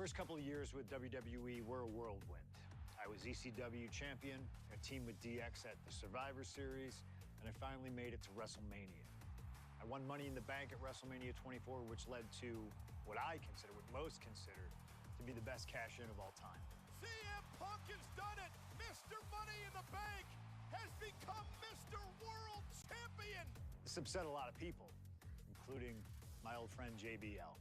First couple of years with WWE were a whirlwind. I was ECW champion, a team with DX at the Survivor Series, and I finally made it to WrestleMania. I won Money in the Bank at WrestleMania 24, which led to what most consider to be the best cash-in of all time. CM Punk has done it! Mr. Money in the Bank has become Mr. World Champion! This upset a lot of people, including my old friend JBL.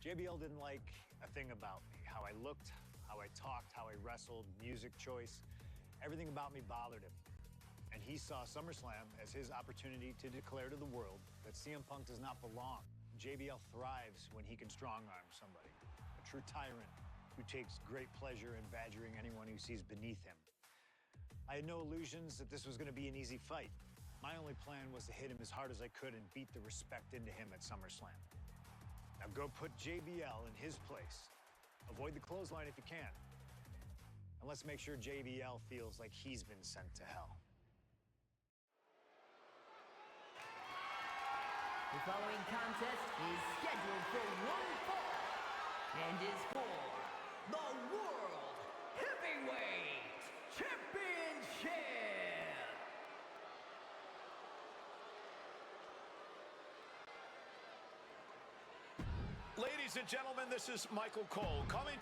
JBL didn't like a thing about me, how I looked, how I talked, how I wrestled, music choice. Everything about me bothered him. And he saw SummerSlam as his opportunity to declare to the world that CM Punk does not belong. JBL thrives when he can strong-arm somebody, a true tyrant who takes great pleasure in badgering anyone who sees beneath him. I had no illusions that this was going to be an easy fight. My only plan was to hit him as hard as I could and beat the respect into him at SummerSlam. Now go put JBL in his place. Avoid the clothesline if you can. And let's make sure JBL feels like he's been sent to hell. The following contest is scheduled for one fall and is for the World Heavyweight Championship. Ladies and gentlemen, this is Michael Cole coming.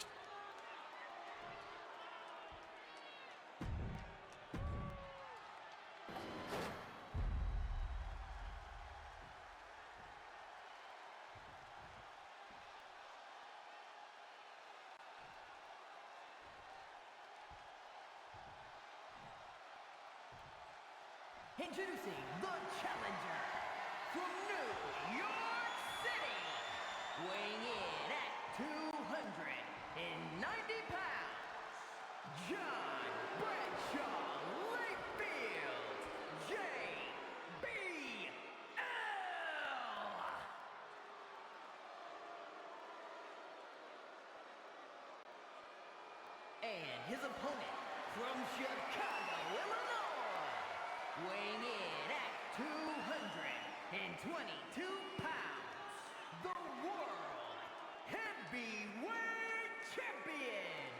Introducing the challenger from New York City, weighing in at 290 pounds, John Bradshaw Layfield, JBL. And his opponent from Chicago, Illinois, weighing in at 222 pounds, the World Heavyweight Champion,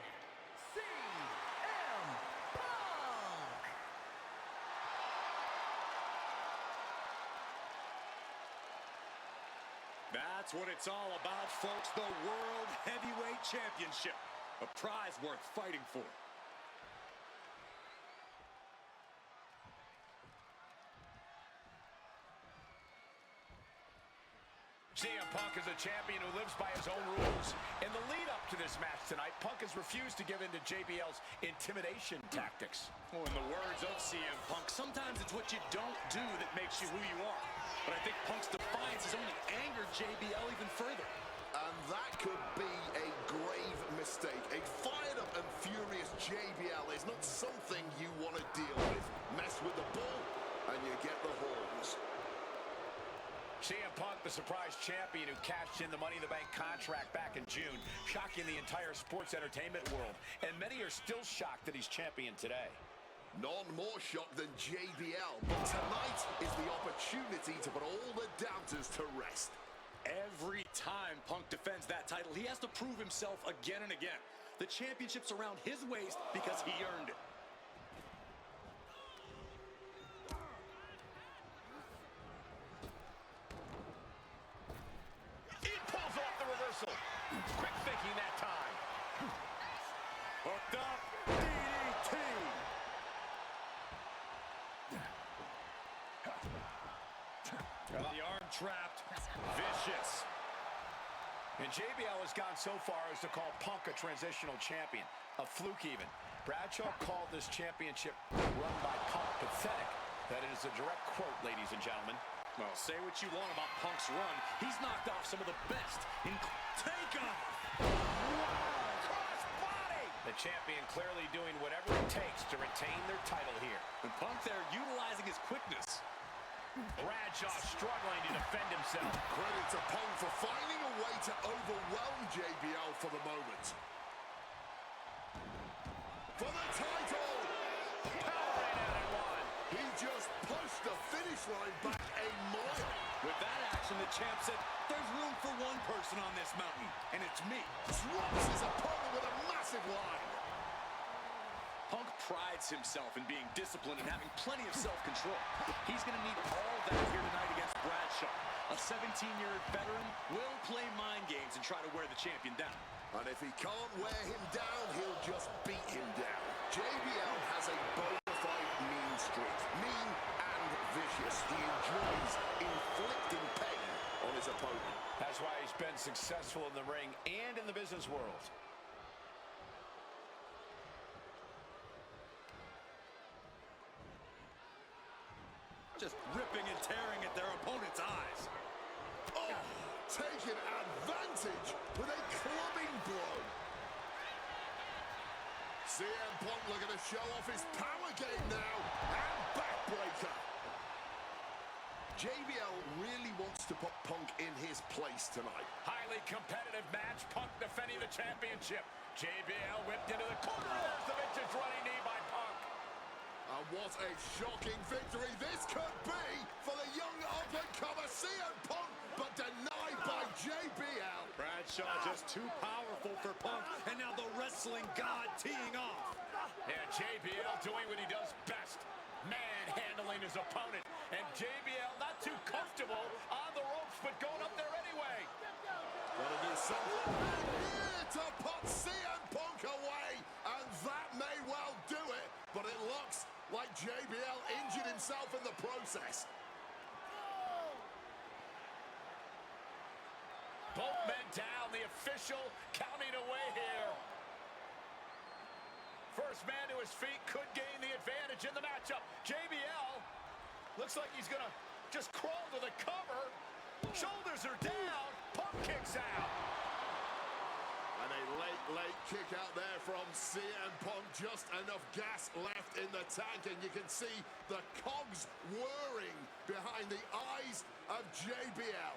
CM Punk! That's what it's all about, folks. The World Heavyweight Championship. A prize worth fighting for. CM Punk is a champion who lives by his own rules. In the lead-up to this match tonight, Punk has refused to give in to JBL's intimidation tactics. Well, in the words of CM Punk, sometimes it's what you don't do that makes you who you are. But I think Punk's defiance has only angered JBL even further. And that could be a grave mistake. A fired-up and furious JBL is not something you want to deal with. Mess with the bull, and you get the horns. CM Punk, the surprise champion who cashed in the Money in the Bank contract back in June, shocking the entire sports entertainment world. And many are still shocked that he's champion today. None more shocked than JBL, but tonight is the opportunity to put all the doubters to rest. Every time Punk defends that title, he has to prove himself again and again. The championship's around his waist because he earned it. Quick thinking that time. Hooked up. DDT. Got the arm trapped. Vicious. And JBL has gone so far as to call Punk a transitional champion. A fluke even. Bradshaw called this championship run by Punk pathetic. That is a direct quote, ladies and gentlemen. Well, say what you want about Punk's run. He's knocked off some of the best. Takeoff! Wow! Cross body! The champion clearly doing whatever it takes to retain their title here. And Punk there utilizing his quickness. Bradshaw struggling to defend himself. Credit to Punk for finding a way to overwhelm JBL for the moment. For the title! Powering out at one. He just pushed the finish line back a mile. With that action, the champ said, there's room for one person on this mountain, and it's me. Drops his opponent with a massive line. Punk prides himself in being disciplined and having plenty of self-control. He's going to need all that here tonight against Bradshaw. A 17-year veteran will play mind games and try to wear the champion down. And if he can't wear him down, he'll just beat him down. JBL has a bona fide mean streak. Mean and vicious. He enjoys inflicting pain on his opponent. That's why he's been successful in the ring and in the business world. Just ripping and tearing at their opponent's eyes. Oh, taking advantage with a clubbing blow. CM Punk looking to show off his power game now. And backbreaker. JBL really wants to put Punk in his place tonight. Highly competitive match. Punk defending the championship. JBL whipped into the corner. The vintage running knee by Punk. And what a shocking victory this could be for the young up-and-comer CM Punk, but denied by JBL. Bradshaw just too powerful for Punk, and now the wrestling god teeing off. Yeah, JBL doing what he does best. Manhandling his opponent. And JBL not too comfortable on the ropes, but going up there anyway. Gonna do something here to put CM Punk away, and that may well do it, but it looks like JBL injured himself in the process. Both men down, the official counting away here. First man to his feet could gain the advantage in the matchup. JBL looks like he's gonna just crawl to the cover. Shoulders are down, Punk kicks out. And a late kick out there from CM Punk. Just enough gas left in the tank, and you can see the cogs whirring behind the eyes of JBL.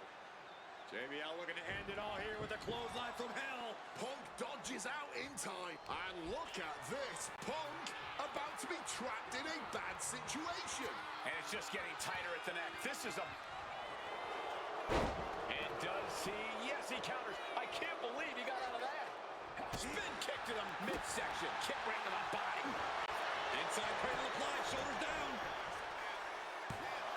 JBL looking to end it all here with a clothesline from hell. Punk dodges out in time. And look at this. Punk about to be trapped in a bad situation. And it's just getting tighter at the neck. This is a... And does he? Yes, he counters. I can't believe he got out of that. Spin kick to the midsection. Kick right to the body. Inside cradle applied, shoulders down.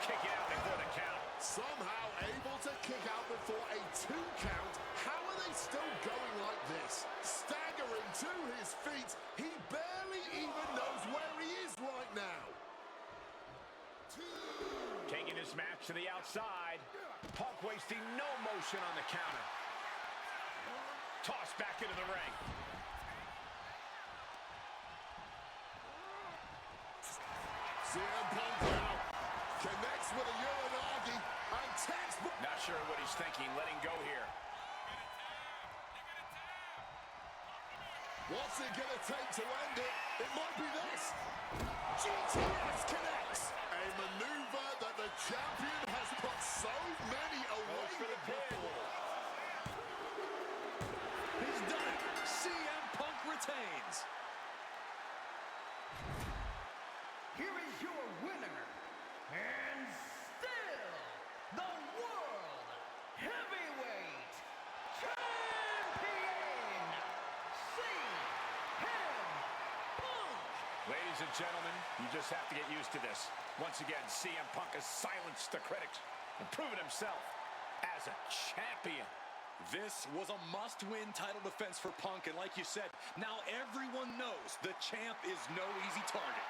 Kick out before the count. Somehow able to kick out before a 2 count. How are they still going like this? Staggering to his feet. He barely even knows where he is right now. Taking his match to the outside. Punk wasting no motion on the counter. Tossed back into the ring. CM Punk now connects with a Uranagi and textbook. Not sure what he's thinking. Letting go here. What's it gonna take to end it? It might be this. GTS connects. A maneuver that the champion has put so many away For the pin. He's done it. CM Punk retains. Here is your winner, and still the World Heavyweight Champion, CM Punk. Ladies and gentlemen, you just have to get used to this. Once again, CM Punk has silenced the critics and proven himself as a champion. This was a must-win title defense for Punk, and like you said, now everyone knows the champ is no easy target.